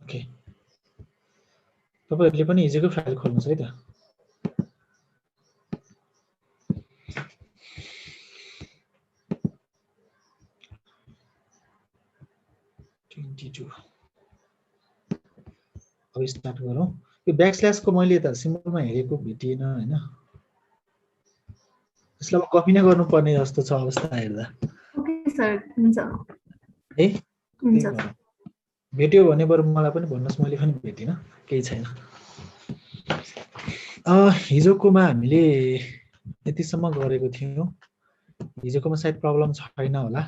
Okay, तपाईहरुले पनि हिजोको फाइल खोल्नुस् है त। अब स्टार्ट गरौँ। यो ब्याकस्ल्याश को मैले त सिम्बलमा हेरेको भेटिएन हैन। यसलाई अब कपी नै गर्नुपर्ने जस्तो छ अवस्था हेर्दा। ओके सर, हुन्छ है हुन्छ। भेट्यो भने बरु मलाई पनि भन्नुस्, मैले पनि भेटिन, केही छैन। हिजोकोमा हामीले यतिसम्म गरेको थियौँ। हिजोकोमा सायद प्रब्लम छैन होला।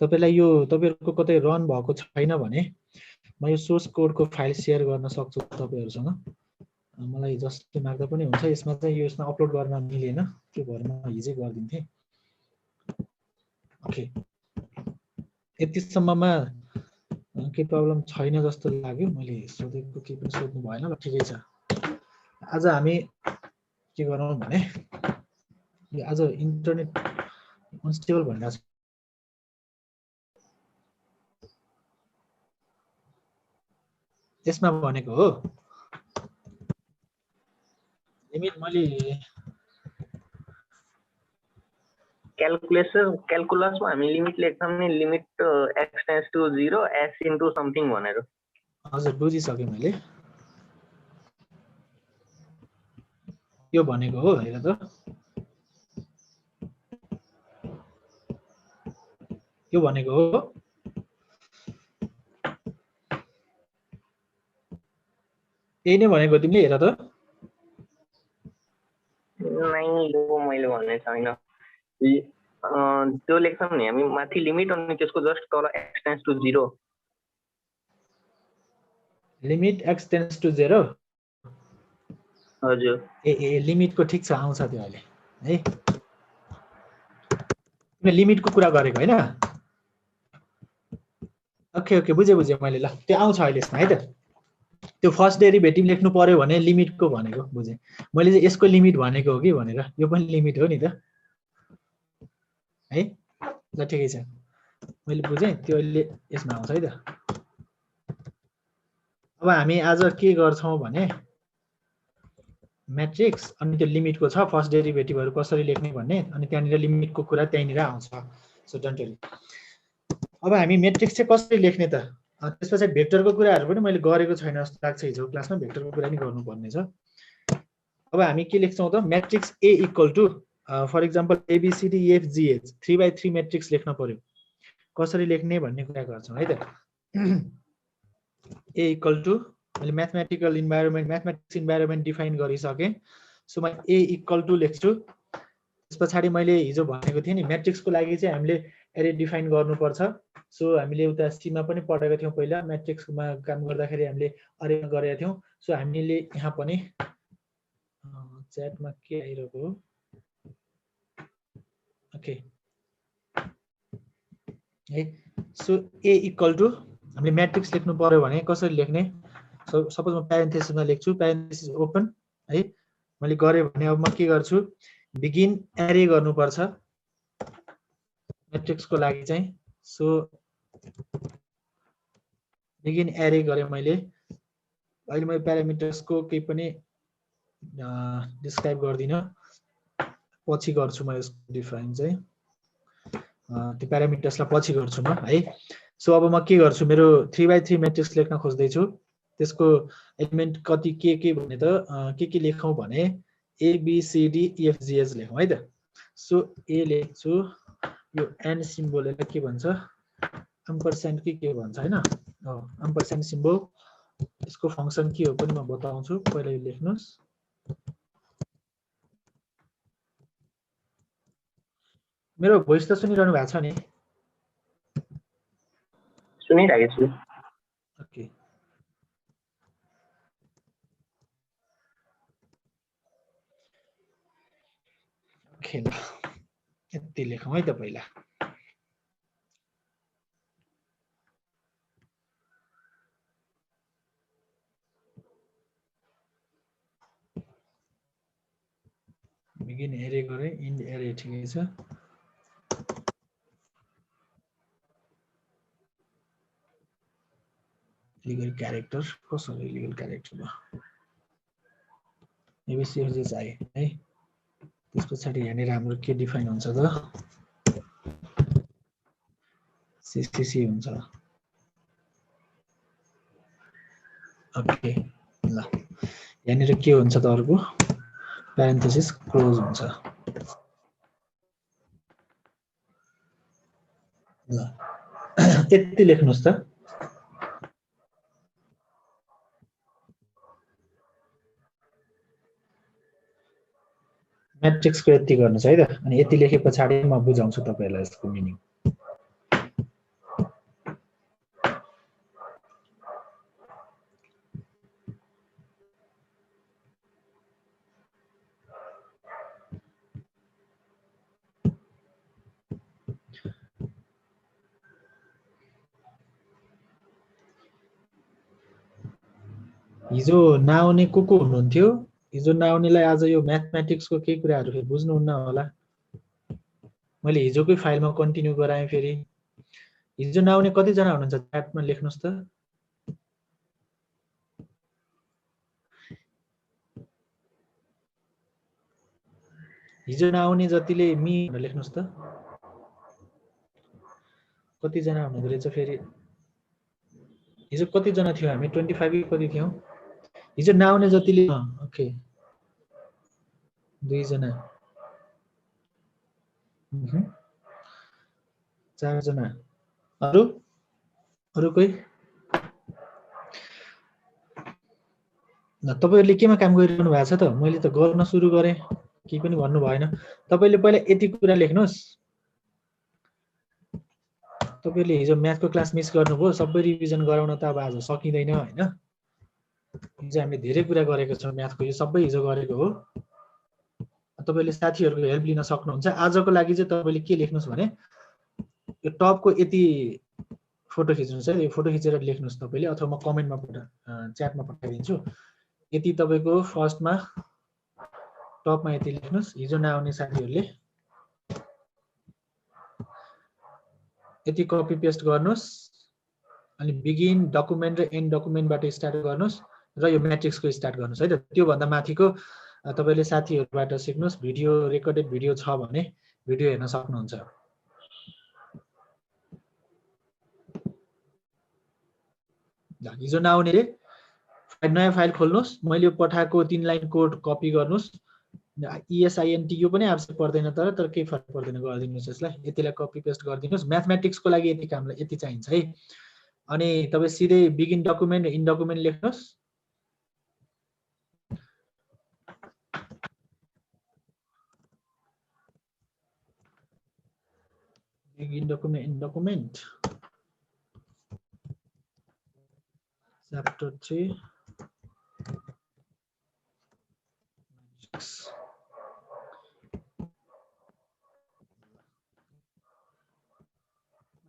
तपाईलाई यो तपाईहरुको कतै रन भएको छैन भने म यो सोर्स कोडको फाइल शेयर गर्न सक्छु तपाईहरुसँग। मलाई जसले माग्दा पनि हुन्छ। यसमा चाहिँ यसमा अपलोड गर्न मिलेन, त्यो भएर म हिजै गर्दिन्थे। ओके, यतिसम्ममा के प्रब्लम छैन जस्तो लाग्यो। मैले सोधेको के पनि सोध्नु भएन, ल ठिकै छ। आज हामी के गरौँ भने आज इन्टरनेट अनस्टेबल भनिरहेको छ। यसमा भनेको हो लिमिट मैले क्यालकुलसमा हामी लिमिट लेख्छौँ नि, limit x tends to 0 s into something भनेर। हजुर, बुझिसकेँ मैले। यो भनेको हो, हेर त। यो भनेको हो। यही नै भनेको तिमीले, हेर त। नै, यो मैले भने छैन। त्यो लेख्छौँ नि हामी माथि लिमिट, अनि त्यसको जस्ट तल x tends to 0। Limit x tends to 0। हजुर। ए लिमिटको ठिक छ, आउँछ त्यो अहिले है। तिमीले लिमिटको कुरा गरेको हैन? ओके ओके, बुझेँ मैले। ल त्यो आउँछ अहिले यसमा है त। त्यो फर्स्ट डेरिभेटिभ लेख्नु पर्यो भने लिमिटको भनेको बुझेँ मैले। चाहिँ यसको लिमिट भनेको हो कि भनेर। यो पनि लिमिट हो नि त है। ल ठिकै छ, मैले बुझेँ। त्यो अहिले यसमा आउँछ है त। अब हामी आज के गर्छौँ भने म्याट्रिक्स अनि त्यो लिमिटको छ, फर्स्ट डेरिभेटिभहरु कसरी लेख्ने भन्ने, अनि त्यहाँनिर लिमिटको कुरा त्यहीँनिर आउँछ। So don't worry. अब हामी म्याट्रिक्स चाहिँ कसरी लेख्ने त? त्यसपछि भेक्टरको कुराहरु पनि मैले गरेको छैन जस्तो लाग्छ। हिजो क्लासमा भेक्टरको कुरा नि गर्नुपर्ने छ। अब हामी के लेख्छौँ त? Matrix A equal to for example ABCDEFGH 3x3 matrix लेख्न पर्यो। कसरी लेख्ने भन्ने कुरा गर्छौँ है त। A इक्वल टु मैले mathematical environment, mathematics environment define गरिसकेँ। सो म A इक्वल टु लेख्छु। त्यस पछाडि मैले हिजो भनेको थिएँ नि, म्याट्रिक्सको लागि चाहिँ हामीले एरे डिफाइन गर्नुपर्छ। सो हामीले उता सीमा पनि पढेको थियौँ पहिला, म्याट्रिक्समा काम गर्दाखेरि हामीले अरेमा गरेका थियौँ। सो हामीले यहाँ पनि च्याटमा के आइरहेको हो? ओके है। सो A इक्वल टु हामीले म्याट्रिक्स लेख्नु पर्यो भने कसरी लेख्ने? सो सपोज म प्यारेन्थेसिसमा लेख्छु, प्यारेन्थेसिस ओपन है। मैले गरेँ भने अब म के गर्छु? बिगिन एरे गर्नुपर्छ म्याट्रिक्सको लागि चाहिँ। सो बिगिन एरे गरेँ मैले। अहिले मैले प्यारामिटर्सको केही पनि डिस्क्राइब गर्दिनँ, पछि गर्छु म यसको डिफाइन चाहिँ। त्यो प्यारामिटर्सलाई पछि गर्छु म है। सो अब म के गर्छु? मेरो 3x3 म्याट्रिक्स लेख्न खोज्दैछु। त्यसको एलिमेन्ट कति के भने त के लेखौँ भने ABCDEFGH लेखौँ है त। सो ए लेख्छु, यो एन सिम्बल यसलाई के भन्छ? एम्परसेन्ड के भन्छ हैन? एम्परसेन्ड सिम्बल। यसको फंक्सन के हो पनि म बताउँछु, पहिला यो लेख्नुस्। मेरो भोइस त सुनिरहनु भएको छ नि? सुनिरहेको छु। ओके, ओके ल यति लेखौँ है त पहिला। बिगिन एरे गरेँ, इन्ड एरे ठिकै छ। इलिगल क्यारेक्टर कसरी इलिगल क्यारेक्टर एबिसी चाहिए है त्यस पछाडि यहाँनिर हाम्रो के डिफाइन हुन्छ त सीसीसी हुन्छ ओके ल यहाँनिर के हुन्छ त अर्को प्यारेन्थेसिस क्लोज हुन्छ ल यति लेख्नुस् त म्याट्रिक्सको यति गर्नुस् है त अनि यति लेखे पछाडि म बुझाउँछु तपाईहरुलाई यसको मिनिङ हिजो नआउने को हुनुहुन्थ्यो हिजो नआउनेलाई आज यो म्याथमेटिक्सको केही कुराहरु फेरि बुझ्नुहुन्न होला मैले हिजोकै फाइलमा कन्टिन्यू गराएँ फेरि हिजो नआउने कति जना हुनुहुन्छ च्याटमा लेख्नुस् त हिजो नआउने जतिले मी भनेर लेख्नुस् त कति जना हुनुहुँदो रहेछ फेरि हिजो कति जना थियो हामी 25 कति थियौ हिजो नआउने जतिले ओके 2 जना 4 जना अरु कोही तपाईहरुले केमा काम गरिरहनु भएको छ त मैले त गर्न सुरु गरे केही पनि भन्नु भएन तपाईले पहिला यति कुरा लेख्नुस् तपाईले हिजो म्याथको क्लास मिस गर्नुभयो सबै रिभिजन गराउन त अब आज सकिदैन हैन हिजो हामीले धेरै कुरा गरेको छौं म्याथको यो सबै हिजो गरेको हो तपाईले साथीहरुको हेल्प लिन सक्नुहुन्छ आजको लागि चाहिँ तपाईले के लेख्नुस् भने यो टपको यति फोटो खिच्नुस् है यो फोटो खिचेर लेख्नुस् तपाईले अथवा म कमेन्टमा च्याटमा पठाइदिन्छु यति तपाईको फर्स्टमा टपमा यति लेख्नुस् हिजो नआउने साथीहरुले यति कपी पेस्ट गर्नुस् अनि बिगिन डकुमेन्ट र एन्ड डकुमेन्टबाट स्टार्ट गर्नुस् र यो म्याट्रिक्सको स्टार्ट गर्नुस् है त त्यो भन्दा माथिको तपाईले साथीहरुबाट सिक्नुस् भिडियो रेकर्डेड भिडियो छ भने भिडियो हेर्न सक्नुहुन्छ हिजो नआउनेले नयाँ फाइल खोल्नुस् मैले यो पठाएको 3 लाइन कोड कपी गर्नुस् ESINT यो पनि आवश्यक पर्दैन तर केही फरक पर्दैन गरिदिनुस् यसलाई यतिलाई कपी पेस्ट गरिदिनुस् म्याथमेटिक्सको लागि यति कामलाई यति चाहिन्छ है अनि तपाई सिधै बिगिन डकुमेन्ट इन डकुमेन्ट लेख्नुस् begin document in document chapter 3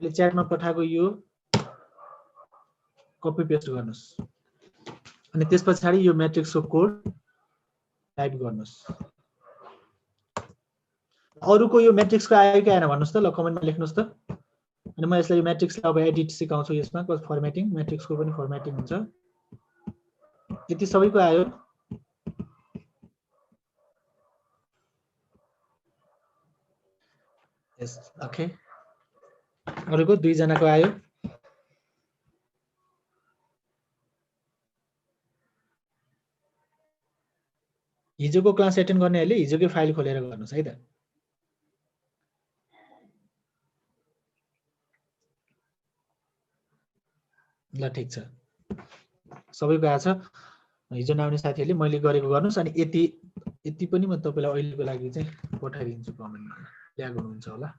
मैले च्याटमा पठाएको यो कपी पेस्ट गर्नुस् अनि त्यसपछि यो म्याट्रिक्सको कोड टाइप गर्नुस् अरुको यो म्याट्रिक्सको आयो कि आएन भन्नुस् त ल कमेन्टमा लेख्नुस् त अनि म यसलाई म्याट्रिक्सलाई अब एडिट सिकाउँछु यसमा फर्मेटिङ म्याट्रिक्सको पनि फर्मेटिङ हुन्छ यति सबैको आयो यस ओके अरुको 2 जनाको आयो हिजोको क्लास एटेन्ड गर्नेहरुले हिजोकै फाइल खोलेर गर्नुस् है त ल ठीक छ सबैको आछ हिजो नआउने साथीहरुले मैले गरेको गर्नुस् अनि यति पनि म तपाईलाई अहिलेको लागि चाहिँ पठाइदिन्छु कमेन्टमा ल्याग हुनुहुन्छ होला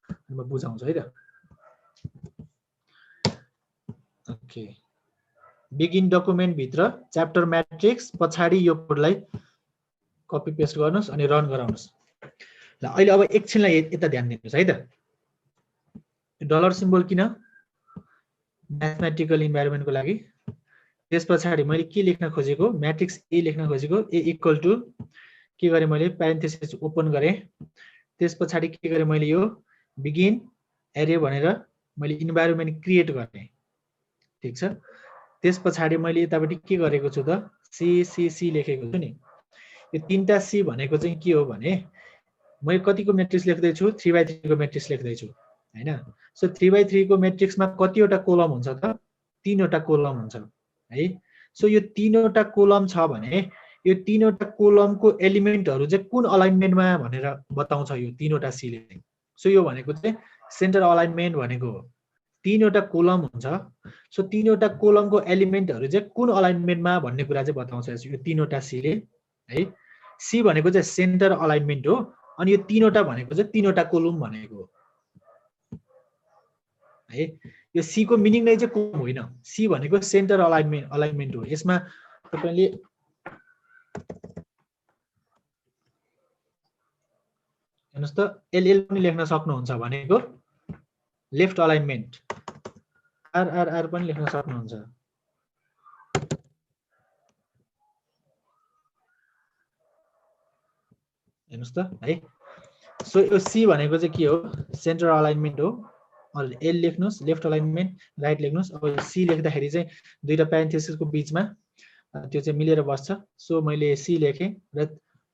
अनि म बुझाउँछु है त ओके बिगिन डकुमेन्ट भित्र च्याप्टर म्याट्रिक्स पछाडी यो कोडलाई कपी पेस्ट गर्नुस् अनि रन गराउनुस् ल अहिले अब एकछिनलाई यता ध्यान दिनुस् है त डलर सिम्बल किन म्याथमेटिकल इन्भाइरोमेन्टको लागि त्यसपछि मैले के लेख्न खोजेको म्याट्रिक्स ए लेख्न खोजेको ए इक्वल टु के गरे मैले प्यारेन्थेसिस ओपन गरे त्यसपछि के गरे मैले यो बिगिन एरे भनेर मैले इन्भाइरोमेन्ट क्रिएट गर्ने ठीक छ त्यस पछाडि मैले यतापट्टि के गरेको छु त सी लेखेको छु नि। यो तीनटा सी भनेको चाहिँ के हो भने मैले कतिको मेट्रिक्स लेख्दैछु 3/3 को मेट्रिक्स लेख्दैछु हैन। सो 3/3 को मेट्रिक्समा कतिवटा कोलम हुन्छ त 3वटा कोलम हुन्छ है। सो यो 3वटा कोलम छ भने यो 3वटा कोलमको एलिमेन्टहरु चाहिँ कुन अलाइनमेन्टमा भनेर बताउँछ यो 3वटा सीले। सो यो भनेको चाहिँ सेन्टर अलाइनमेन्ट भनेको हो। 3वटा कोलम हुन्छ। सो 3वटा कोलमको एलिमेन्टहरु चाहिँ कुन अलाइनमेन्टमा भन्ने कुरा चाहिँ बताउँछ यो 3वटा सीले है। सी भनेको चाहिँ सेन्टर अलाइनमेन्ट हो अनि यो 3वटा भनेको चाहिँ 3वटा कोलम भनेको हो है। यो सी को मिनिङ नै चाहिँ कोलम होइन। सी भनेको सेन्टर अलाइनमेन्ट हो। यसमा तपाईले हेर्नुस् त एलएल पनि लेख्न सक्नुहुन्छ भनेको लेफ्ट अलाइनमेन्ट, आरआरआर पनि लेख्न सक्नुहुन्छ। हेर्नुस् त है। सो यो सी भनेको चाहिँ के हो सेन्टर अलाइनमेन्ट हो। एल लेख्नुस् लेफ्ट अलाइनमेन्ट, राइट लेख्नुस्। अब सी लेख्दाखेरि चाहिँ दुईटा प्यारेन्थेसिसको बीचमा त्यो चाहिँ मिलेर बस्छ। सो मैले सी लेखेँ र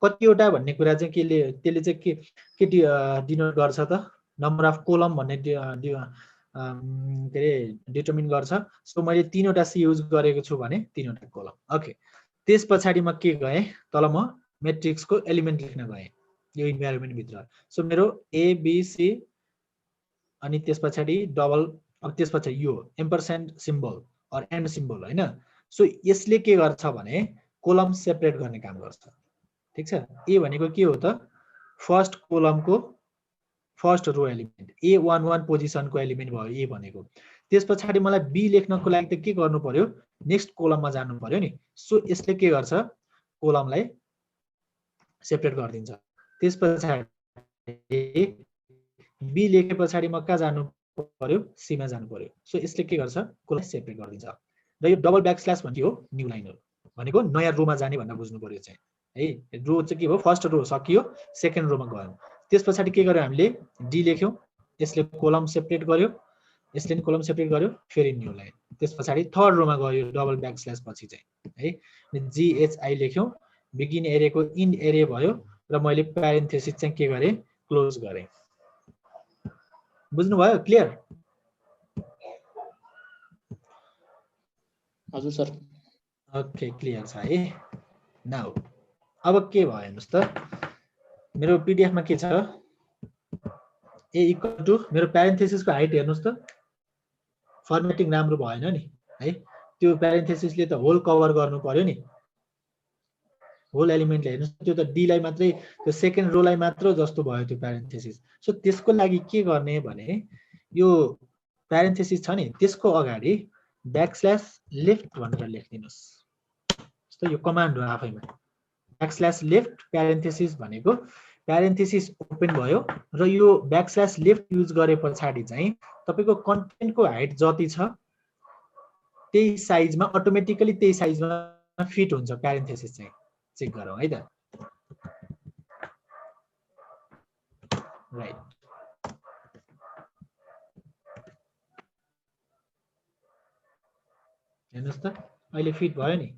कतिवटा भन्ने कुरा चाहिँ त्यसले चाहिँ के डिनोट गर्छ त नम्बर अफ कोलम भन्ने के अरे डिटरमिन गर्छ। सो मैले 3वटा सी युज गरेको छु भने 3वटा कोलम। ओके, त्यस पछाडि म के गएँ तल म मेट्रिक्सको एलिमेन्ट लेख्न गएँ यो इन्भाइरोमेन्ट भित्र। सो मेरो ए बी सी अनि त्यस पछाडि डबल, अब त्यस पछाडि यो एम्परसेन्ड सिम्बल अर एन्ड सिम्बल हैन। सो यसले के गर्छ भने कोलम सेपरेट गर्ने काम गर्छ। ठीक छ। ए भनेको के हो त फर्स्ट कोलमको फर्स्ट रो एलिमेन्ट, A11 पोजिसनको एलिमेन्ट भयो ए भनेको। त्यस पछाडि मलाई बी लेख्नको लागि त के गर्नु पर्यो नेक्स्ट कोलममा जानु पर्यो नि। सो यसले के गर्छ कोलमलाई सेपरेट गरिदिन्छ। त्यस पछाडि बी लेखे पछाडि म कहाँ जानु पर्यो सी मा जानु पर्यो। सो यसले के गर्छ कोलम सेपरेट गरिदिन्छ। र यो डबल ब्याकस्ल्यास भन्ने हो न्यू लाइन हो भनेको नयाँ रोमा जाने भनेर बुझ्नु पर्यो चाहिँ है। रो चाहिँ के भयो फर्स्ट रो सकियो सेकेन्ड रोमा गयौँ। त्यस पछाडि के गर्यो हामीले डी लेख्यौँ, यसले कोलम सेपरेट गर्यो, यसले नि कोलम सेपरेट गर्यो, फेरि न्यू लाइन। त्यस पछाडि थर्ड रोमा गयो डबल ब्याकस्ल्यास पछि चाहिँ है। जीएचआई लेख्यौँ, बिगिन एरेको इन्ड एरे भयो र मैले प्यारेन्थेसिस चाहिँ के गरेँ क्लोज गरेँ। बुझ्नुभयो क्लियर? हजुर सर। ओके क्लियर छ है। नाउ अब के भयो हेर्नुस् त मेरो पीडीएफमा के छ ए इक्वल टु मेरो प्यारेन्थेसिसको हाइट हेर्नुस् त फर्मेटिङ राम्रो भएन नि है। त्यो प्यारेन्थेसिसले त होल कभर गर्नु पर्यो नि, होल एलिमेन्टले हेर्नुस् त्यो त डी लाई मात्रै त्यो सेकेन्ड रोलाई मात्र जस्तो भयो त्यो प्यारेन्थेसिस। सो त्यसको लागि के गर्ने भने यो प्यारेन्थेसिस छ नि त्यसको अगाडि ब्याकस्ल्यास लेफ्ट भनेर लेखिदिनुस्। जस्तो यो कमान्ड हो आफैमा ब्याकस्ल्यास लेफ्ट प्यारेन्थेसिस भनेको प्यारेन्थेसिस ओपन भयो र यो ब्याकस्ल्यास लेफ्ट युज गरे पछाडि चाहिँ तपाईको कन्टेन्टको हाइट जति छ त्यही साइजमा अटोमेटिकली त्यही साइजमा फिट हुन्छ प्यारेन्थेसिस चाहिँ। चेक गरौँ है त। राइट हेर्नुस् त अहिले फिट भयो नि।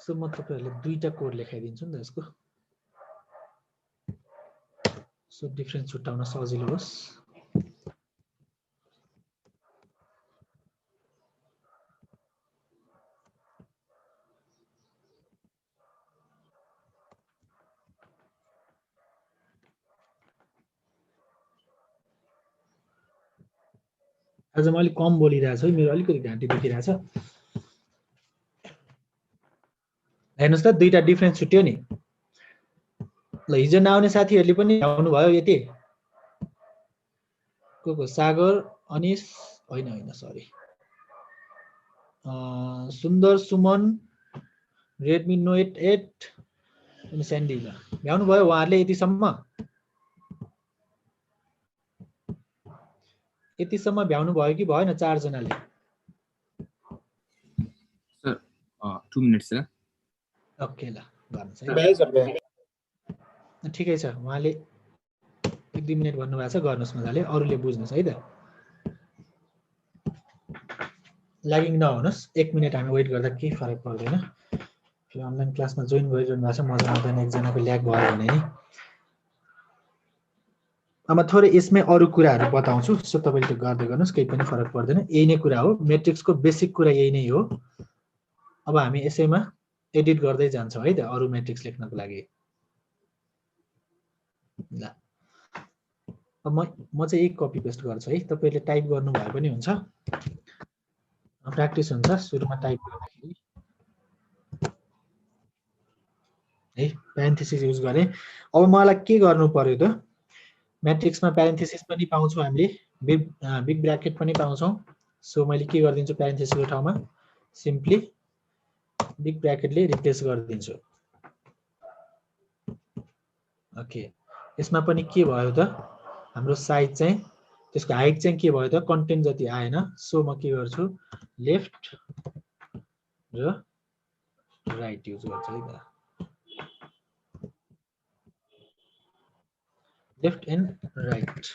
सो म तपाईहरुले दुईटा कोड लेखाइदिन्छु नि त यसको। सो डिफरेन्स छुट्याउन सजिलो होस्। आज म अलिक कम बोलिरहेको छु है, मेरो अलिकति घाँटी दुखिरहेछ। हेर्नुस् त दुईटा डिफरेन्स छुट्यो नि। ल हिजो नआउने साथीहरूले पनि आउनु भयो यति को सागर अनिश होइन सरी सुन्दर सुमन रेडमी नोट 8 अनि स्यान्डी ल भ्याउनु भयो उहाँहरूले यतिसम्म भ्याउनु भयो कि भएन? 4 जनाले सर 2 मिनेट्स सर। ओके ल गर्नुस् है। ठिकै छ उहाँले 1-2 मिनेट भन्नुभएको छ गर्नुस् मजाले, अरूले बुझ्नुस् है त। ल्यागिङ नहुनुहोस्, 1 मिनट हामी वेट गर्दा केही फरक पर्दैन। फेरि अनलाइन क्लासमा जोइन गरिरहनु भएको छ, मजा आउँदैन एकजनाको ल्याग भयो भने नि। अब थोरै यसमै अरू कुराहरू बताउँछु, सो तपाईँले त्यो गर्दै गर्नुहोस्, केही पनि फरक पर्दैन। यही नै कुरा हो, मेट्रिक्सको बेसिक कुरा यही नै हो। अब हामी यसैमा एडिट गर्दै जान्छौँ है त अरू मेट्रिक्स लेख्नको लागि। ल अब म चाहिँ एक कपी पेस्ट गर्छु है, तपाईँले टाइप गर्नु भए पनि हुन्छ, प्र्याक्टिस हुन्छ। सुरुमा टाइप गर्दाखेरि है प्यारेन्थेसिस युज गरेँ। अब मलाई के गर्नु पर्यो त, म्याट्रिक्समा प्यारेन्थेसिस पनि पाउँछौँ हामीले, बिग ब्र्याकेट पनि पाउँछौँ। सो मैले के गरिदिन्छु, प्यारेन्थेसिसको ठाउँमा सिम्पली बिग ब्र्याकेटले रिप्लेस गरिदिन्छु। ओके, यसमा पनि के भयो त, हाम्रो साइज चाहिँ, त्यसको हाइट चाहिँ के भयो त, कन्टेन्ट जति आएन। सो म के गर्छु, लेफ्ट र राइट युज गर्छु है त, लेफ्ट एन्ड राइट।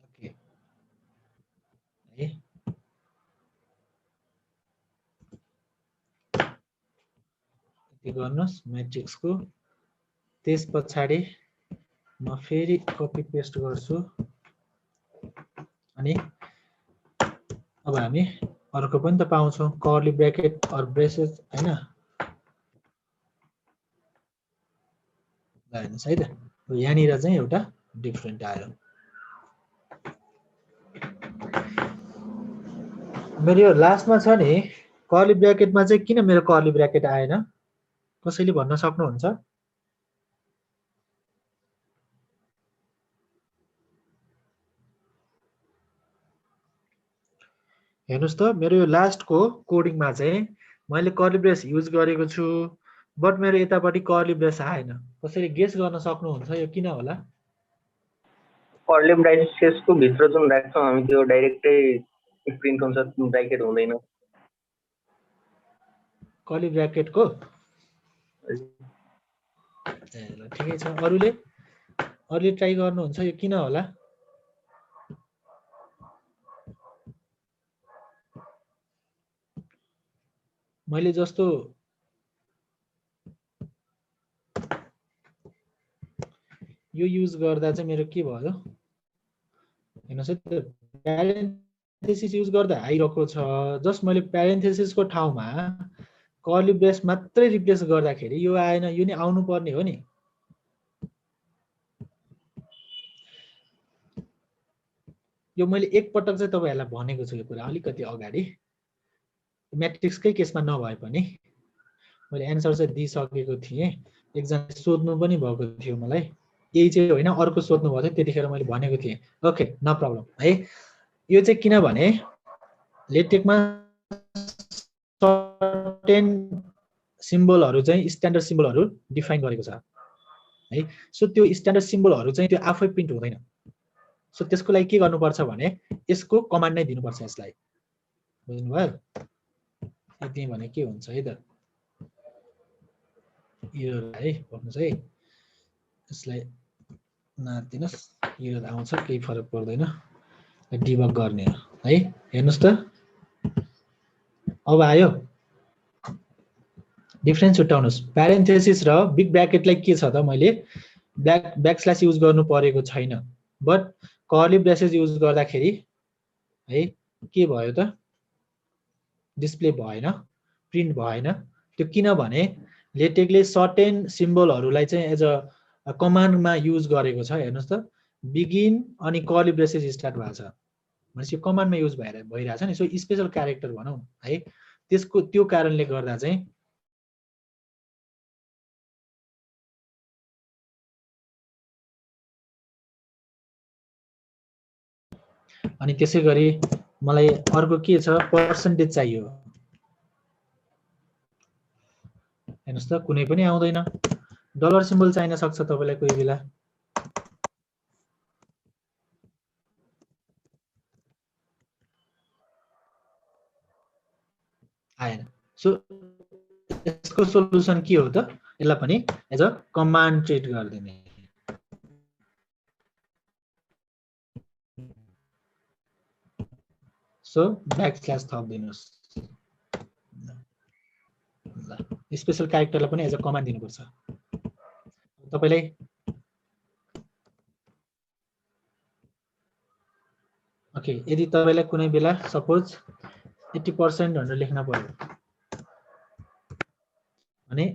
ओके है, गर्नुहोस् म्याट्रिक्सको। त्यस पछाडि म फेरि कपी पेस्ट गर्छु अनि अब हामी अर्को पनि त पाउँछौँ, कर्ली ब्र्याकेट अर ब्रेसेस हैन। हेर्नुहोस् है त, यहाँनिर चाहिँ एउटा डिफ्रेन्ट आयो। मेरो यो लास्टमा छ नि कर्ली ब्र्याकेटमा चाहिँ किन मेरो कर्ली ब्र्याकेट आएन, कसैले भन्न सक्नुहुन्छ? हेर्नुहोस् त, मेरो यो लास्टको कोडिङमा चाहिँ मैले कर्ली ब्रेस युज गरेको छु, बट मेरो यतापट्टि कर्ली ब्रेस आएन। कसैले गेस गर्न सक्नुहुन्छ यो किन होला? कर्ली ब्राकेट्सको भित्र जुन राख्छौँ हामी त्यो डाइरेक्टै प्रिन्ट हुन्छ, ब्राकेट हुँदैन। कर्ली ब्र्याकेटको ल ठिकै छ, अरूले ट्राई गर्नुहुन्छ यो किन होला? मैले जस्तो यो युज गर्दा चाहिँ मेरो के भयो हेर्नुहोस् है त, प्यारेन्थेसिस युज गर्दा आइरहेको छ। जस्ट मैले प्यारेन्थेसिसको ठाउँमा कर्ली ब्रेस मात्रै रिप्लेस गर्दाखेरि यो आएन, यो नि आउनु पर्ने हो नि। यो मैले एकपटक चाहिँ तपाईँहरूलाई भनेको छु यो कुरा अलिकति अगाडि, म्याट्रिक्सकै केसमा नभए पनि मैले एन्सर चाहिँ दिइसकेको थिएँ। एकजना सोध्नु पनि भएको थियो मलाई, यही चाहिँ होइन अर्को सोध्नु भएको थियो, त्यतिखेर मैले भनेको थिएँ। ओके नो प्रब्लम है। यो चाहिँ किनभने लेटेकमा सर्टेन सिम्बलहरू चाहिँ स्ट्यान्डर्ड सिम्बलहरू डिफाइन गरेको छ है। सो त्यो स्ट्यान्डर्ड सिम्बलहरू चाहिँ त्यो आफै प्रिन्ट हुँदैन। सो त्यसको लागि के गर्नुपर्छ भने यसको कमान्ड नै दिनुपर्छ यसलाई, बुझ्नुभयो? यति भने के हुन्छ है त, एरर है, भन्नुहोस् है, यसलाई नाच्दिनुहोस्, एरर आउँछ केही फरक पर्दैन, डिबग गर्ने हो है। हेर्नुहोस् त अब आयो, डिफरेन्स छुट्याउनुहोस्। प्यारेन्थेसिस र बिग ब्र्याकेटलाई के छ त, मैले ब्याकस्ल्यास युज गर्नु परेको छैन, बट कर्ली ब्रेसेस युज गर्दाखेरि है के भयो त, डिस्प्ले भएन, प्रिन्ट भएन। त्यो किनभने लेटेकले सर्टेन सिम्बलहरूलाई चाहिँ एज अ कमान्डमा युज गरेको छ। हेर्नुहोस् त, बिगिन अनि कर्ली ब्रेसेस स्टार्ट भएको छ भनेपछि यो कमान्डमा युज भइरहेछ नि। सो स्पेसल क्यारेक्टर भनौँ है, त्यसको त्यो कारणले गर्दा चाहिँ अनि त्यसै गरी मलाई अर्को के छ, पर्सेन्टेज चाहियो। हेर्नुहोस् त कुनै पनि आउँदैन, डलर सिम्बल चाहिन सक्छ तपाईँलाई कोही बेला। आएन। सो यसको सोलुसन के हो त, यसलाई पनि एज अ कमान्ड ट्रिट गरिदिने। सो ब्याकस्ल्यास थपिदिनुस्। ल स्पेशल क्यारेक्टरलाई पनि एज अ कमान्ड दिनुपर्छ। तपाईलाई ओके, यदि तपाईलाई कुनै बेला सपोज 80% भनेर लेख्न पर्यो भने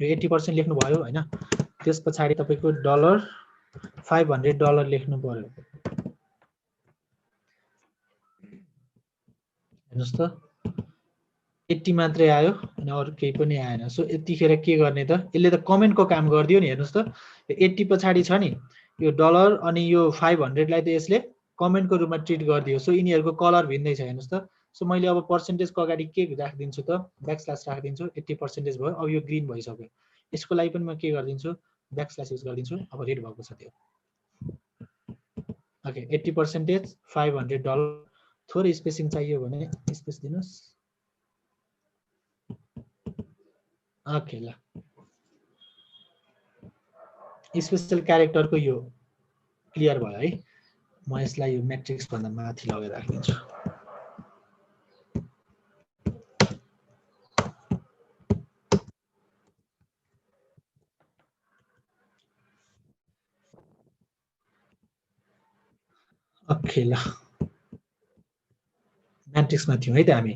यो 80% लेख्नु भयो हैन, त्यस पछाडी तपाईको $500 लेख्नु पर्यो। हेर्नुस् त 80 मात्रै आयो अनि अरु केही पनि आएन। सो यतिखेर के गर्ने त, यसले त कमेन्टको काम गर्दियो नि। हेर्नुस् त यो 80 पछाडी छ नि, यो डलर अनि यो 500 लाई त यसले कमेन्टको रूपमा ट्रिट गरिदियो। सो यिनीहरुको कलर भिन्दै छ। हेर्नुस् त, सो मैले अब पर्सेन्टेजको अगाडि के राखिदिन्छु त, ब्याकस्ल्यास राखिदिन्छु। 80% भयो, अब यो ग्रीन भइसक्यो। यसको लागि पनि म के गर्दिन्छु, ब्याकस्ल्यास युज गर्दिन्छु। अब रेड भएको छ त्यो। ओके, 80% $500। थोरै स्पेसिङ चाहियो भने स्पेस दिनुस्। ओके, ल स्पेशल क्यारेक्टरको यो क्लियर भयो है। म यसलाई यो म्याट्रिक्स भन्दा माथि लगेर राखिदिन्छु। ओके, ल म्याट्रिक्समा थियौँ है त हामी।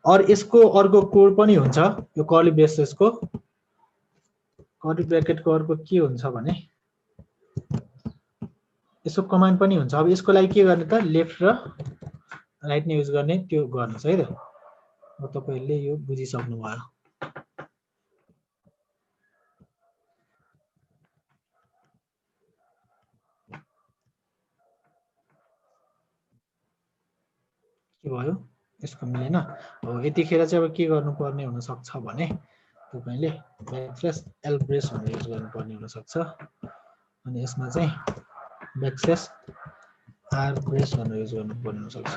और यसको अर्को कोड पनि हुन्छ, यो कर्ली ब्रेसेसको कर्ली ब्र्याकेटको अर्को के हुन्छ भने यसको कमान्ड पनि हुन्छ। अब यसको लागि के गर्ने त, लेफ्ट र राइट नै युज गर्ने, त्यो गर्नुस् है त। अब तपाईहरुले यो बुझिसक्नु भयो। के भयो, यसको मिलेन हो। यतिखेर चाहिँ अब के गर्नुपर्ने हुन सक्छ भने तपाईले ब्याकस्ल्यास एल ब्रेस भनेर युज गर्नुपर्ने हुन सक्छ। अनि यसमा चाहिँ ब्याकस्ल्यास आर ब्रेस भनेर युज गर्नुपर्ने हुन सक्छ।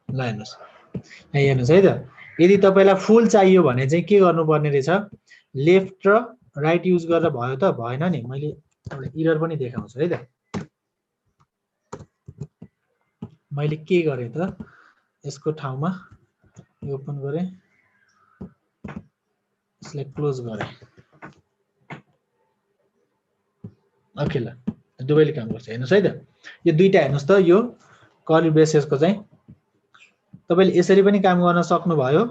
ल हेर्नुस्, यहाँ हेर्नुस् है त। यदि तपाईलाई फुल चाहियो भने चाहिँ के गर्नुपर्ने रहेछ, लेफ्ट र राइट युज गरेर भयो त भएन नि। मैले एउटा एरर पनि देखाउँछु है त। मैले के गरे त, यसको ठाउँमा यो ओपन गरे, यसलाई क्लोज गरे। ओके, ल दुवैले काम गर्छ। हेर्नुस् है त, यो दुईटा हेर्नुस् त, यो कर्ली ब्रेसेसको चाहिँ तपाईले यसरी पनि काम गर्न सक्नुभयो।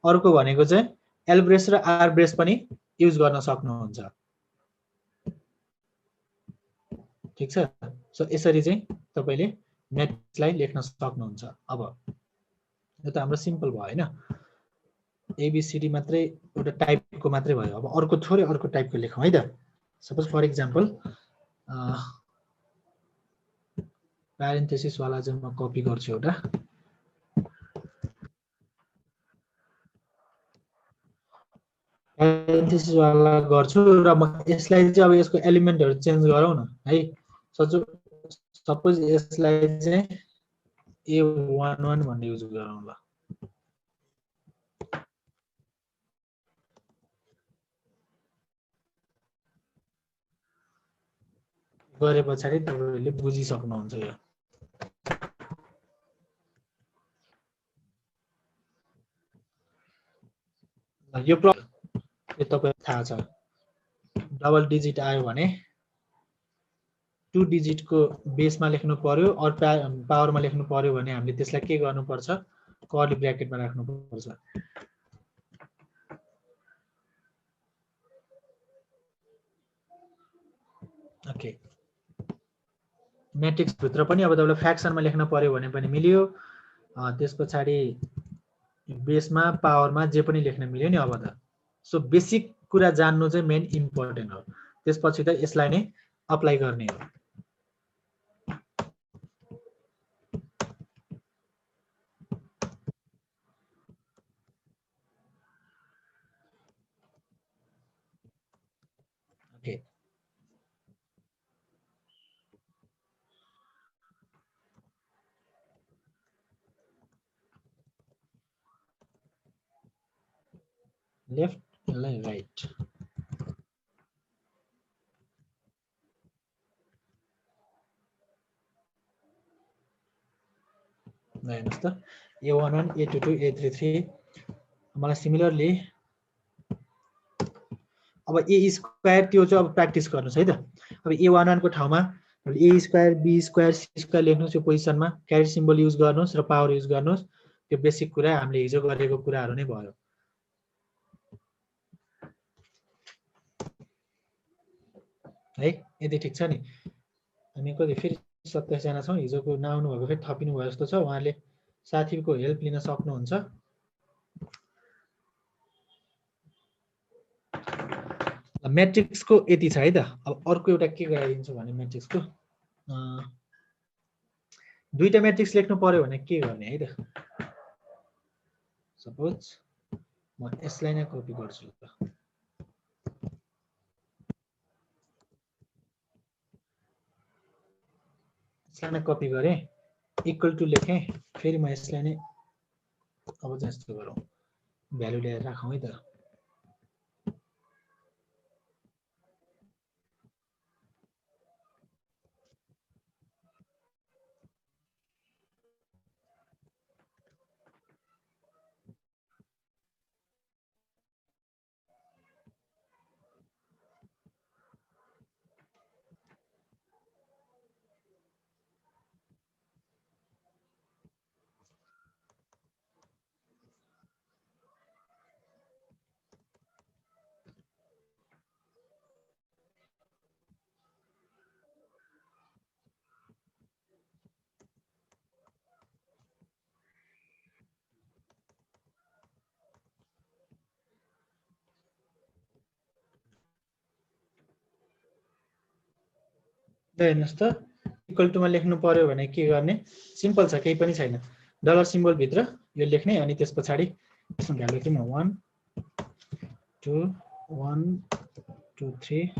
अर्को भनेको चाहिँ एल ब्रेस र आर ब्रेस पनि युज गर्न सक्नुहुन्छ। ठीक छ। सो यसरी चाहिँ तपाईले म्याट्रिक्सलाई लेख्न सक्नुहुन्छ। अब यो त हाम्रो सिम्पल भयो हैन, एबीसीडी मात्रै एउटा टाइपको मात्रै भयो। अब अर्को थोरै अर्को टाइपको लेखौँ है त। सपोज फर एक्जाम्पल प्यारेन्थेसिस वाला चाहिँ म कपी गर्छु एउटा। प्यारेन्थेसिस वाला गर्छु र म यसलाई चाहिँ अब यसको एलिमेन्टहरु चेन्ज गरौँ न है। सपोज यसलाई चाहिँ A11 भन्ने युज गरौँ ल। गरे पछाडी तपाईले बुझिसक्नुहुन्छ यो। यो तपाईलाई थाहा छ, डबल डिजिट आयो भने 2 डिजिटको बेसमा लेख्नु पर्यो और पावरमा लेख्नु पर्यो भने हामीले त्यसलाई के गर्नुपर्छ, कर्ली ब्र्याकेटमा राख्नु पर्छ। ओके, म्याट्रिक्स भित्र पनि अब तपाईलाई फ्र्याक्सनमा लेख्न पर्यो भने पनि मिल्यो। त्यस पछाडी बेसमा पावरमा जे पनि लेख्न मिल्यो नि अब त। सो बेसिक कुरा जान्नु चाहिँ मेन इम्पोर्टेन्ट हो। त्यसपछि त यसलाई नै अप्लाई गर्ने हो। ओके, लेफ्ट यसलाई राइट हेर्नुहोस् त A11 A22 A33 मलाई सिमिलरली अब A स्क्वायर त्यो चाहिँ अब प्र्याक्टिस गर्नुस् है त अब A11 को ठाउँमा A square B square C square लेख्नुस् यो पोजिसनमा क्यारेट सिम्बल युज गर्नुस् र पावर युज गर्नुस् त्यो बेसिक कुरा हामीले हिजो गरेको कुराहरू नै भयो है यदि ठिक छ नि हामी कति फेरि 27 जना छौं हिजोको नआउनु भएको फेरि थपिनु भयो जस्तो छ उहाँले साथीको हेल्प लिन सक्नुहुन्छ म्याट्रिक्सको यति छ है त अब अर्को एउटा के गराइदिन्छु भने म्याट्रिक्सको दुईटा म्याट्रिक्स लेख्नु पर्यो भने के गर्ने है त सपोज म यसलाई नै कपी गर्छु त यसलाई नै कपी गरे इक्वल टु लेखेँ फेरि म यसलाई नै अब चाहिँ यस्तो गरौँ भ्यालु ल्याएर राखौँ है त हेर्नुहोस् त इक्वल टुमा लेख्नु पर्यो भने के गर्ने सिम्पल छ केही पनि छैन डलर सिम्बल भित्र यो लेख्ने अनि त्यस पछाडि यसमा भ्यालु लेख्नु 1 2 1 2 3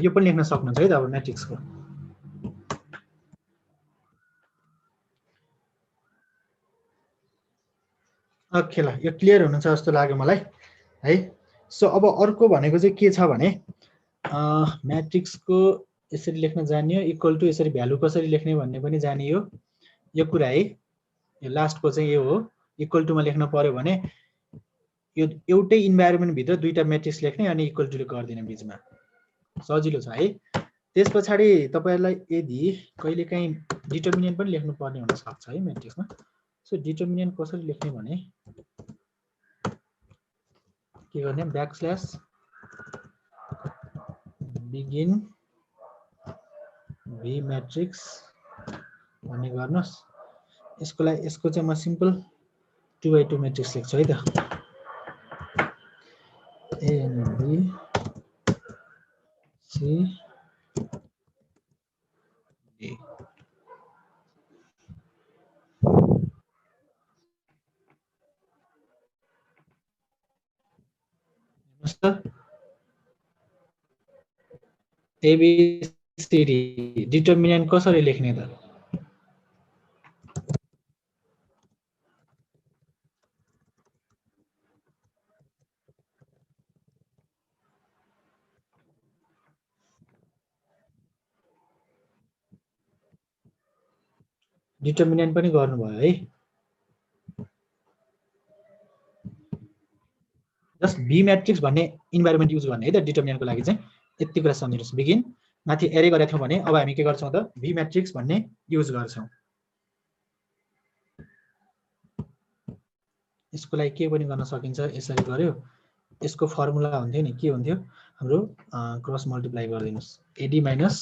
यो पनि लेख्न सक्नुहुन्छ है त अब म्याट्रिक्सको ओके ल यो क्लियर हुनुहुन्छ जस्तो लाग्यो मलाई है सो अब अर्को भनेको चाहिँ के छ भने म्याट्रिक्सको यसरी लेख्न जानियो इक्वल टु यसरी भ्यालु कसरी लेख्ने भन्ने पनि जानियो यो कुरा है यो लास्टको चाहिँ यो हो इक्वल टुमा लेख्न पर्यो भने यो एउटै इन्भाइरोमेन्ट भित्र दुईटा म्याट्रिक्स लेख्ने अनि इक्वल टु गरिदिने बीचमा सजिलो छ है त्यस पछाडि तपाईहरुलाई यदि कहिलेकाहीँ डिटर्मिनेन्ट पनि लेख्नु पर्ने हुन सक्छ है म्याट्रिक्समा सो डिटर्मिनेन्ट कसरी लेख्ने भने के गर्ने ब्याकस्ल्यास बिगिन भी म्याट्रिक्स भन्ने गर्नुस् यसको चाहिँ म सिम्पल 2x2 म्याट्रिक्स लेख्छु है त A and B C D ABCD determinant कसरी लेख्ने त डिटर्मिनेन्ट पनि गर्नुभयो है जस्ट बी म्याट्रिक्स भन्ने इन्भाइरोमेन्ट युज गर्ने है त डिटर्मिनेन्टको लागि चाहिँ यति कुरा सम्झिनुस् बिगिन माथि एरे गरेका थियौं भने अब हामी के गर्छौं त बी म्याट्रिक्स भन्ने युज गर्छौं यसको लागि के पनि गर्न सकिन्छ यसरी गर्यो यसको फर्मुला हुन्थ्यो नि के हुन्थ्यो हाम्रो cross multiply गरिदिनुस् AD minus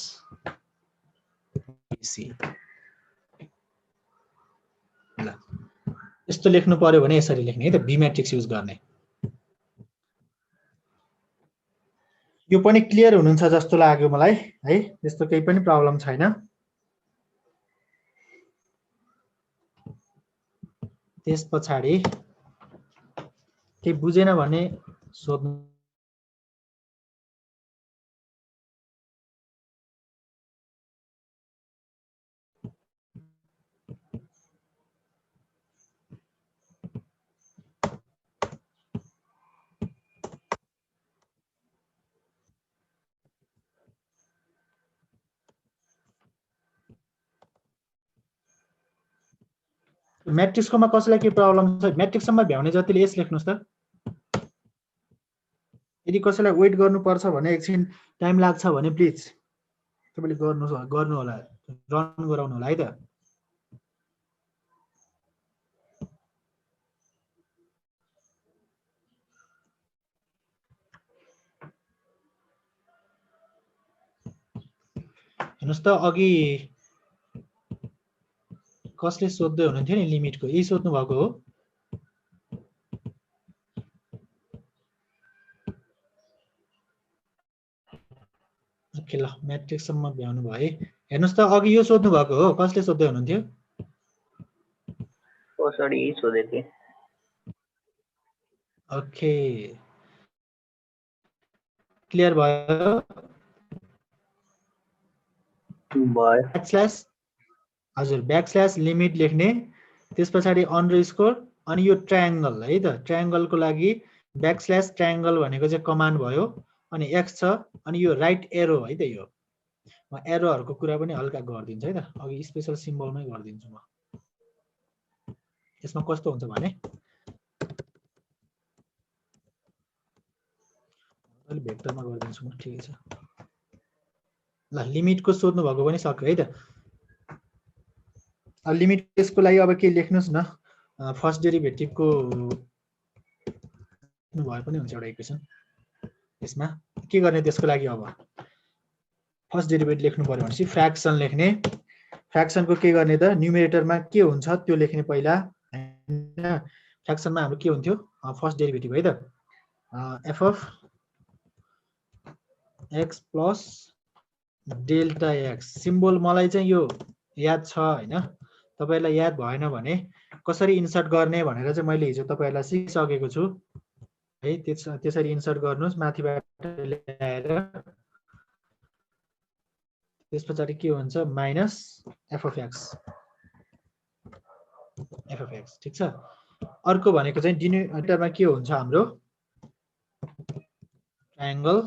BC ल यस्तो लेख्नु पर्यो भने यसरी लेख्ने है त बी म्याट्रिक्स युज गर्ने यो पनि क्लियर हुनुहुन्छ जस्तो लाग्यो मलाई है त्यस्तो केही पनि प्रब्लम छैन त्यस पछाडी के बुझेन भने सोध्नु म्याट्रिक्सकोमा कसैलाई के प्रब्लम छ म्याट्रिक्ससम्म भ्याउने जतिले यस लेख्नुहोस् त यदि कसैलाई वेट गर्नुपर्छ भने एकछिन टाइम लाग्छ भने प्लिज तपाईँले गर्नु होला रन गराउनु होला है त हेर्नुहोस् त अघि कसले सोध्दै हुनुहुन्थ्यो नि लिमिटको यही सोध्नु भएको हो ओके ल म्याट्रिक्ससम्म भ्याउनु भयो हेर्नुहोस् त अघि यो सोध्नु भएको हो कसले सोध्दै हुनुहुन्थ्यो ओ सरी यही सोधे थिए ओके क्लियर भयो ब्याकस्ल्यास हजुर ब्याकस्ल्यास लिमिट लेख्ने त्यस पछाडि अन्डरस्कोर अनि यो ट्रायंगल है त ट्रायंगलको लागि ब्याकस्ल्यास ट्रायंगल भनेको चाहिँ कमान्ड भयो अनि एक्स छ अनि यो राइट एरो है त यो म एरोहरुको कुरा पनि हल्का गर्दिन्छु है त अघि स्पेशल सिम्बलमै गर्दिन्छु म यसमा कस्तो हुन्छ भने अलि भेक्टरमा गर्दिन्छु म ठिकै छ ल लिमिटको सोध्नु भएको पनि सक्यो है त अब लिमिट यसको लागि अब के लेख्नुस् न फर्स्ट डेरिभेटिभको भए पनि हुन्छ एउटा इक्वेसन यसमा के गर्ने त्यसको लागि अब फर्स्ट डेरिभेटिभ लेख्नु पर्यो भनेपछि फ्र्याक्सन लेख्ने फ्र्याक्सनको के गर्ने त न्युमेरेटरमा के हुन्छ त्यो लेख्ने पहिला हैन फ्र्याक्सनमा हाम्रो के हुन्थ्यो फर्स्ट डेरिभेटिभ है त f of x plus delta x symbol मलाई चाहिँ यो याद छ हैन तपाईहरुलाई याद भएन भने कसरी इन्सर्ट गर्ने भनेर चाहिँ मैले हिजो तपाईहरुलाई सिकाइसकेको छु है त्यसरी इन्सर्ट गर्नुस् माथिबाट ल्याएर त्यसपछि के हुन्छ माइनस f अफ x ठीक छ अर्को भनेको चाहिँ डिनोमिनेटरमा के हुन्छ हाम्रो ट्रायंगल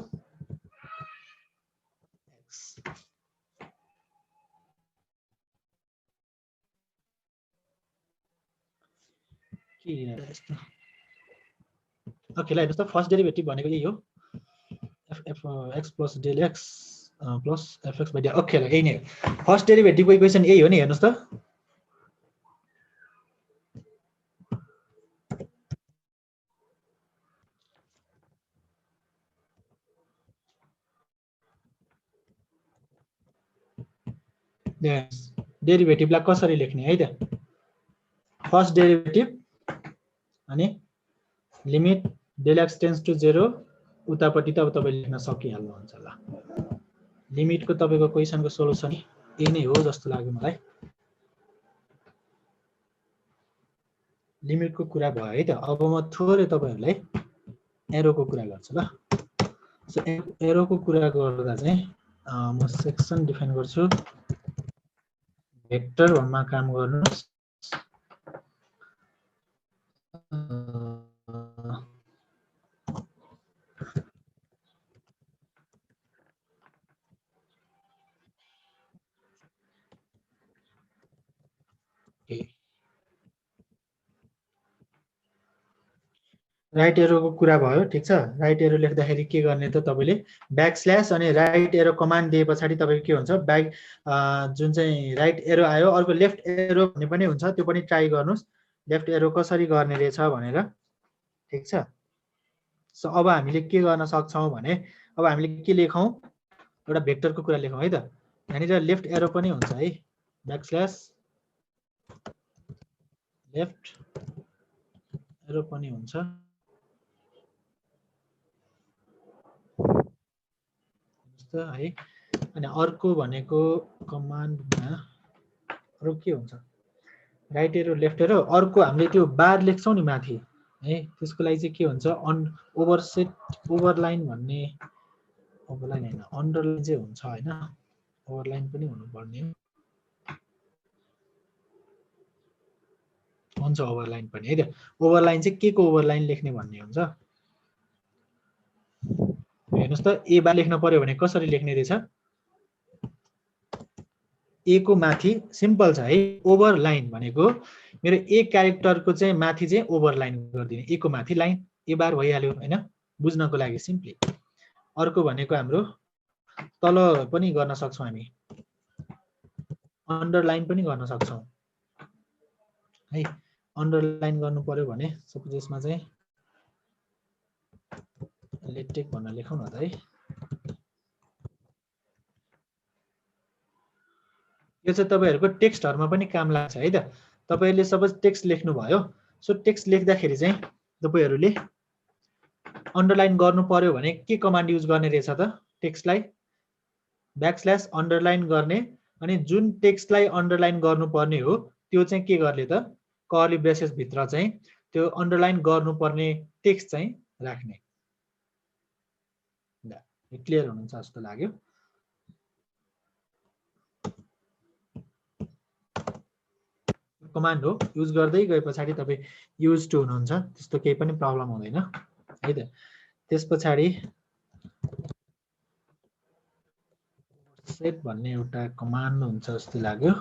ओके ल हेर्नुस् त फर्स्ट डेरिभेटिभ भनेको यही हो f(x + del x + fx/del okay ल यही नै हो फर्स्ट डेरिभेटिभको इक्वेसन यही हो नि हेर्नुस् त डेरिभेटिभलाई कसरी लेख्ने है त फर्स्ट डेरिभेटिभ अनि limit del x tends to 0 उतापट्टि त अब तपाईले लेख्न सकिहाल्नुहुन्छ ल लिमिटको तपाईको क्वेशनको सोलुसन यही नै हो जस्तो लाग्यो मलाई लिमिटको कुरा भयो है त अब म थोरै तपाईहरुलाई एरोको कुरा गर्छु ल सो एरोको कुरा गर्दा चाहिँ म सेक्सन डिफाइन गर्छु भेक्टर भनमा काम गर्नुस् राइट एरोको कुरा भयो ठीक छ राइट एरो लेख्दाखेरि के गर्ने त तपाईले ब्याकस्ल्यास अनि राइट एरो कमान्ड दिए पछाडी तपाईको के हुन्छ ब्याक जुन चाहिँ राइट एरो आयो अर्को लेफ्ट एरो भन्ने पनि हुन्छ त्यो पनि ट्राई गर्नुस् लेफ्ट एरो कसरी गर्ने रहेछ भनेर ठीक छ सो अब हामीले के गर्न सक्छौं भने अब हामीले के लेखौं एउटा भेक्टरको कुरा लेखौं है त यहाँनिर लेफ्ट एरो पनि हुन्छ है ब्याकस्ल्यास लेफ्ट एरो पनि हुन्छ है अनि अर्को भनेको कमान्डमा अरु के हुन्छ राइट एरो लेफ्ट एरो अर्को हामीले त्यो बार लेख्छौं नि माथि है त्यसको लागि चाहिँ के हुन्छ ओभरसेट ओभरलाइन भन्ने ओभरलाइन हैन अन्डरलाइन चाहिँ हुन्छ हैन ओभरलाइन पनि हुनुपर्ने हो हुन्छ ओभरलाइन पनि है त ओभरलाइन चाहिँ के को ओभरलाइन लेख्ने भन्ने हुन्छ हेर्नुस् त ए बा लेख्न पर्यो भने कसरी लेख्ने रहेछ ए को माथि सिम्पल छ है ओभरलाइन भनेको मेरो ए क्यारेक्टरको चाहिँ माथि चाहिँ ओभरलाइन गरिदिने ए को माथि लाइन ए बार भइहाल्यो हैन बुझ्नको लागि सिम्पली अर्को भनेको हाम्रो तल पनि गर्न सक्छौं हामी अन्डरलाइन पनि गर्न सक्छौं है अन्डरलाइन गर्नु पर्यो भने सपोज यसमा चाहिँ लेटेक भनेर लेखौँ न त है यो चाहिँ तपाईहरुको टेक्स्टहरुमा पनि काम लाग्छ है त तपाईहरुले सपोज टेक्स्ट लेख्नु भयो सो टेक्स्ट लेख्दाखेरि चाहिँ तपाईहरुले अन्डरलाइन गर्नु पर्यो भने के कमान्ड युज गर्ने रहेछ त टेक्स्टलाई ब्याकस्ल्याश अन्डरलाइन गर्ने अनि जुन टेक्स्टलाई अन्डरलाइन गर्नुपर्ने हो त्यो चाहिँ के गर्ने त कर्ली ब्रेसेस भित्र चाहिँ त्यो अन्डरलाइन गर्नुपर्ने टेक्स्ट चाहिँ राख्ने ल क्लियर हुनुहुन्छ जस्तो लाग्यो कमान्ड हो युज गर्दै गए पछाडी तपाई युज टु हुनुहुन्छ त्यस्तो केही पनि प्रब्लम हुँदैन है त त्यसपछि सेट भन्ने एउटा कमान्ड हुन्छ जस्तो लाग्यो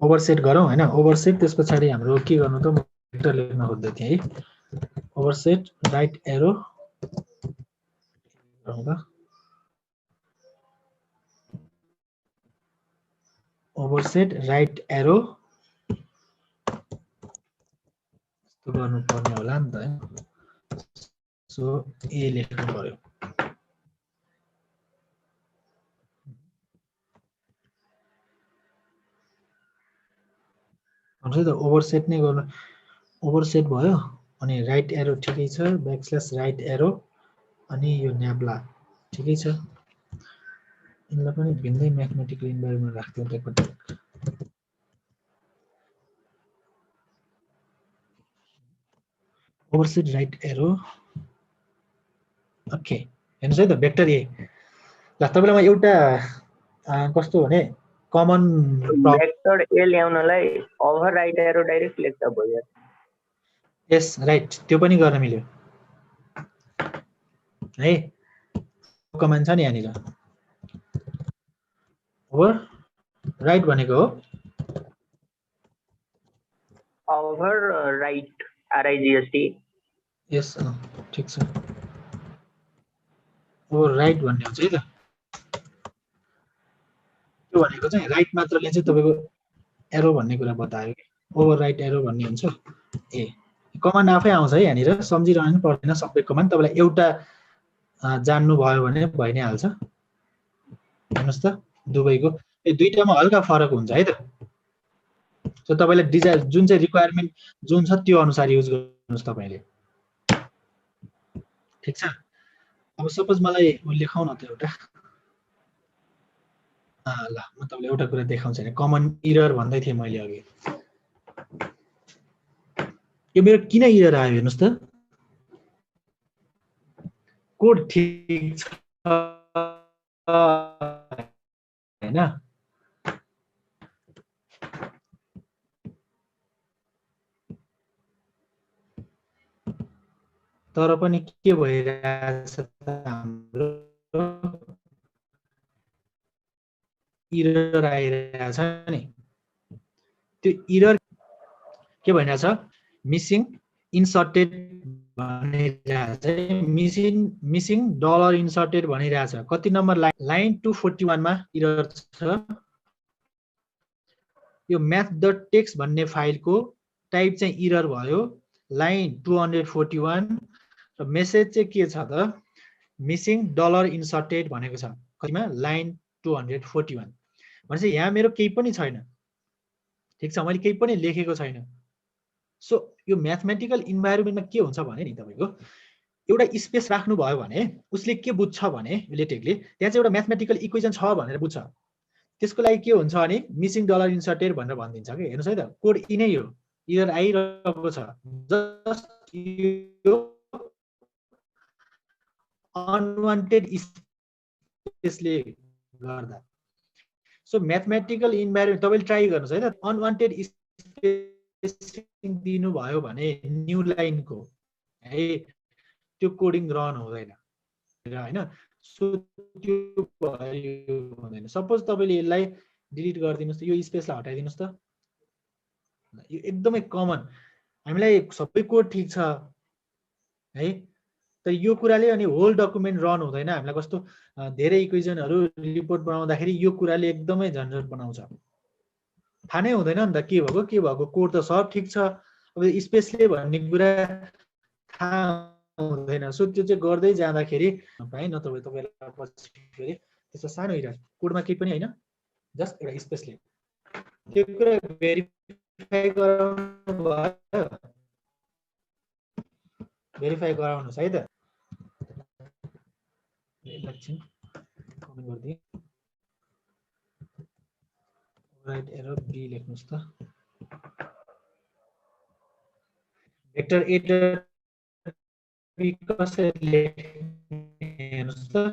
ओभरसेट गरौँ हैन ओभरसेट त्यसपछि हाम्रो के गर्नु त भेक्टर लेख्न खोज्दै थिए है ओभरसेट राइट एरो गरौँ त ओभरसेट राइट एरो यस्तो गर्नु पर्ने होला नि त है सो ए लेख्नु पर्यो हुन्छ त ओभरसेट नै गर्नु ओभरसेट भयो अनि राइट एरो ठिकै छ ब्याकस्ल्याश राइट एरो अनि यो न्याब्ला ठिकै छ इनलाई पनि भिन्दै म्याथमेटिकल इन्भाइरोमेन्ट राख्दियौ एकपटक ओभरसेट राइट एरो ओके हेर्नुस् है त भेक्टर ए ल तपाईलाई म एउटा कस्तो भने कमन भेक्टर ए ल्याउनलाई ओभर राइट एरो डाइरेक्ट लेख्दा भयो यस राइट त्यो पनि गर्न मिल्यो है कमान्ड छ नि यहाँनिर ओभर राइट भनेको हो ओभर राइट आरआईजीएसटी यस ठीक छ ओभर राइट भन्ने हुन्छ है त त्यो भनेको चाहिँ राइट मात्रले चाहिँ तपाईको एरो भन्ने कुरा बतायो कि ओभर राइट एरो भन्ने हुन्छ ए कमान्ड आफै आउँछ है यहाँनिर सम्झिरहनु पर्दैन सबै कमान्ड तपाईलाई एउटा जान्नु भयो भने भइ नै हाल्छ हेर्नुस् त दुवैको दुईटामा हल्का फरक हुन्छ है त सो तपाईलाई डिजायर जुन चाहिँ रिक्वायरमेन्ट जुन छ त्यो अनुसार युज गर्नुस् तपाईले ठीक छ अब सपोज मलाई लेखाउँ न त एउटा ल म तपाईलाई एउटा कुरा देखाउँछु हैन कमन एरर भन्दै थिए मैले अघि यो मेरो किन एरर आयो हेर्नुस् त कोड ठीक छ हैन तर पनि के भइरहेछ हाम्रो एरर आइरहेछ नि त्यो एरर के भनिरहेछ मिसिङ इन्सर्टेड भनिरहेछ मिसिङ डलर इन्सर्टेड भनिरहेछ कति नम्बर लाइन 241 मा एरर छ यो math.txt भन्ने फाइलको टाइप चाहिँ एरर भयो लाइन 241 र मेसेज चाहिँ के छ त मिसिङ डलर इन्सर्टेड भनेको छ कतिमा लाइन 241 भनेपछि यहाँ मेरो केही पनि छैन ठीक छ मैले केही पनि लेखेको छैन सो यो म्याथमेटिकल इन्भाइरोमेन्टमा के हुन्छ भने नि तपाईको एउटा स्पेस राख्नु भयो भने उसले के बुझ्छ भने लेटेकले त्यहाँ चाहिँ एउटा म्याथमेटिकल इक्वेसन छ भनेर बुझ्छ त्यसको लागि के हुन्छ भने मिसिङ डलर इन्सर्टेड भनेर भनिदिन्छ के हेर्नुस् है त कोड यिनै हो इरर आइरहेको छ जस्ट यो अनवान्टेड स्पेसले गर्दा सो म्याथमेटिकल इन्भाइरोमेन्ट तपाईँले ट्राई गर्नुहोस् है त अनवान्टेड स्पेसिङ दिनुभयो भने न्यू लाइनको है त्यो कोडिङ रन हुँदैन हैन सो त्यो हुँदैन सपोज तपाईँले यसलाई डिलिट गरिदिनुहोस् त यो स्पेसलाई हटाइदिनुहोस् त यो एकदमै कमन हामीलाई सबै कोड ठिक छ है तर यो कुराले अनि होल डकुमेन्ट रन हुँदैन हामीलाई कस्तो धेरै इक्वेजनहरू रिपोर्ट बनाउँदाखेरि यो कुराले एकदमै झन्झट बनाउँछ थाहा नै हुँदैन नि त के भएको कोड त सब ठिक छ अब स्पेसले भन्ने कुरा थाहा हुँदैन सो त्यो चाहिँ गर्दै जाँदाखेरि पाएँ न तपाईँलाई पछि फेरि त्यस्तो सानो इरर कोडमा केही पनि होइन जस्ट एउटा स्पेसले त्यो कुरा भेरिफाई गराउनु भयो भेरिफाई गराउनुहोस् है त एकछिन कमेन्ट गरिदिएँ राइट एरर बी लेख्नुहोस् त भेक्टर एडर बी कसरी लेख्ने हेर्नुहोस् त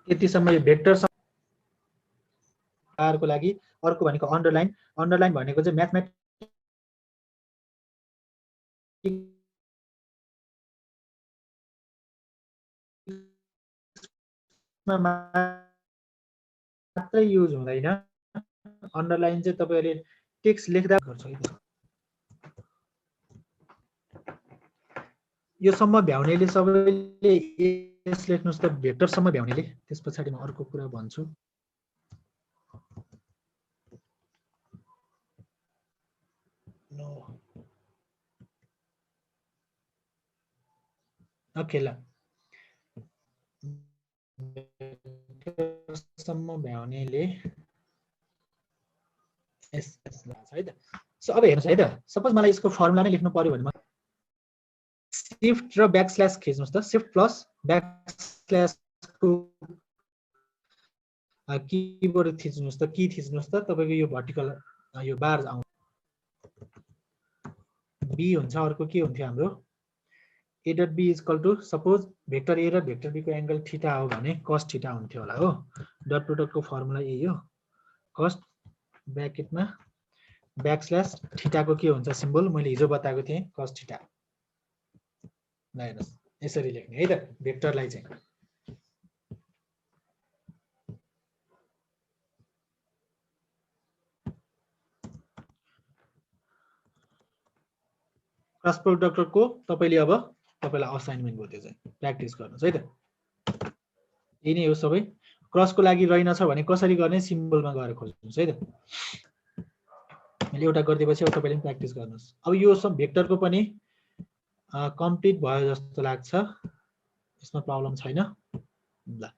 यतिसम्म यो भेक्टर को लागि अर्को भनेको अन्डरलाइन अन्डरलाइन भनेको चाहिँ म्याथमेटिक्स मात्रै युज हुँदैन अन्डरलाइन चाहिँ तपाईहरुले टेक्स्ट लेख्दा गर्छ यो सम्म भ्याउनेले सबैले यस लेख्नुस् त भेक्टर सम्म भ्याउनेले त्यसपछि म अर्को कुरा भन्छु ओके ल सम्म भ्याउनेले एस एस है त सो अब हेर्नुस् है त सपोज मलाई यसको फर्मुला नै लेख्नु पर्यो भने म शिफ्ट र ब्याकस्ल्यास खिच्नुस् त शिफ्ट प्लस ब्याकस्ल्यास को कीबोर्ड थिच्नुस् त की थिच्नुस् त तपाईको यो भर्टिकल यो बार आउँछ बी हुन्छ अर्को के हुन्थ्यो हाम्रो a dot b is equal to suppose vector a र vector b को एंगल थीटा हो भने cos थीटा हुन्थ्यो होला हो डट प्रोडक्ट को फर्मुला यही हो cos ब्रैकेटमा ब्याकस्ल्यास थीटा को के हुन्छ सिम्बल मैले हिजो बताएको थिएँ cos थीटा ल हेर्नुस् यसरी लेख्ने है त भेक्टरलाई चाहिँ क्रस प्रोडक्ट को तपाईले अब तपाईलाई असाइनमेन्ट हो त्यो चाहिँ प्र्याक्टिस गर्नुस् है त यही नै हो सबै क्रस को लागि रहेनछ भने कसरी गर्ने सिम्बलमा गएर खोज्नुस् है त मैले एउटा गर्दिएपछि अब तपाईले प्र्याक्टिस गर्नुस् अब यो सब भेक्टर को पनि कम्प्लिट भयो जस्तो लाग्छ यसमा प्रब्लम छैन ल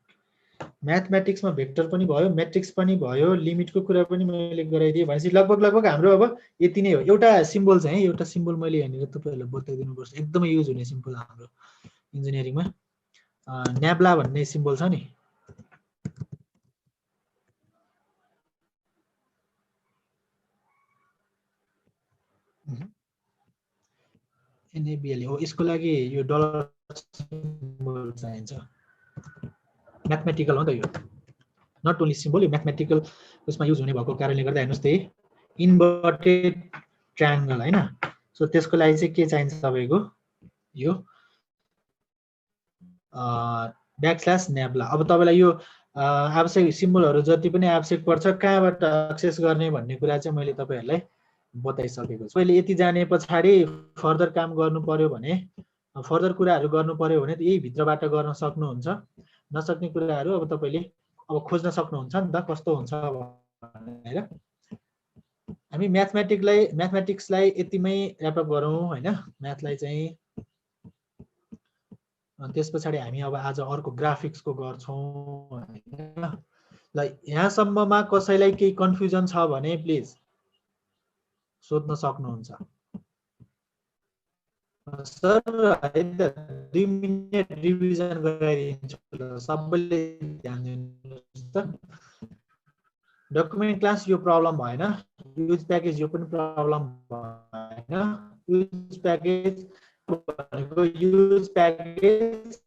म्याथमेटिक्स मा भेक्टर पनि भयो म्याट्रिक्स पनि भयो लिमिट को कुरा पनि मैले गराइदिए भनेपछि लगभग हाम्रो अब यति नै हो एउटा सिम्बल चाहिँ एउटा सिम्बल मैले यहाँनिर तपाईहरुलाई बताइदिनु पर्छ एकदमै युज हुने सिम्बल हाम्रो इन्जिनियरिङमा न्याब्ला भन्ने सिम्बल छ नि एनएबीएल हो यसको लागि यो डलर सिम्बल चाहिन्छ म्याथमेटिकल हो त यो नट ओन्ली सिम्बल यो म्याथमेटिकल उसमा युज हुने भएको कारणले गर्दा हेर्नुस् त्यही इन्भर्टेड ट्रायंगल हैन सो त्यसको लागि चाहिँ के चाहिन्छ तपाईको यो ब्याकस्ल्यास न्याब्ला अब तपाईलाई यो आवश्यक सिम्बलहरु जति पनि आवश्यक पर्छ कहाँबाट एक्सेस गर्ने भन्ने कुरा चाहिँ मैले तपाईहरुलाई बताइसकेको छु अहिले यति जाने पछाडी फर्दर काम गर्नु पर्यो भने फर्दर कुराहरु गर्नु पर्यो भने यही भित्रबाट गर्न सक्नुहुन्छ नसक्ने कुराहरु अब तपाईले अब खोज्न सक्नुहुन्छ नि त कस्तो हुन्छ भनेर हामी म्याथमेटिक्सलाई यतिमै र्याप अप गरौँ हैन म्याथलाई चाहिँ अनि त्यस पछाडि हामी अब आज अर्को ग्राफिक्सको गर्छौँ हैन। ल यहाँसम्ममा कसैलाई केही कन्फ्युजन छ भने प्लिज सोध्न सक्नुहुन्छ। सर है त 2 मिनेट रिभिजन गराइदिन्छु ल, सबैले ध्यान दिनुहोस् त। डकुमेन्ट क्लास यो प्रब्लम भएन, युज प्याकेज यो पनि प्रब्लम भएन। युज प्याकेज भनेको युज प्याकेज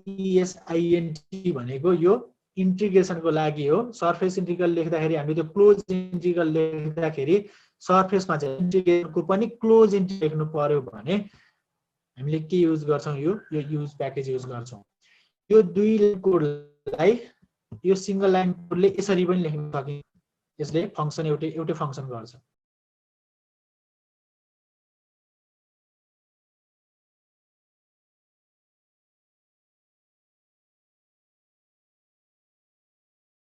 ESINT भनेको यो इन्टिग्रेसनको लागि हो। सर्फेस इन्टिग्रल लेख्दाखेरि हामी त्यो क्लोज इन्टिग्रल लेख्दाखेरि सर्फेसमा चाहिँ इन्टिग्रेसनको पनि क्लोज इन्टिग्रल लेख्नु पर्यो भने हामीले के युज गर्छौँ, यो युज प्याकेज युज गर्छौँ। यो 2 लाइन कोडलाई यो सिंगल लाइन कोडले यसरी पनि लेख्न सकिन्छ। यसले फंक्सन एउटै फंक्सन गर्छ।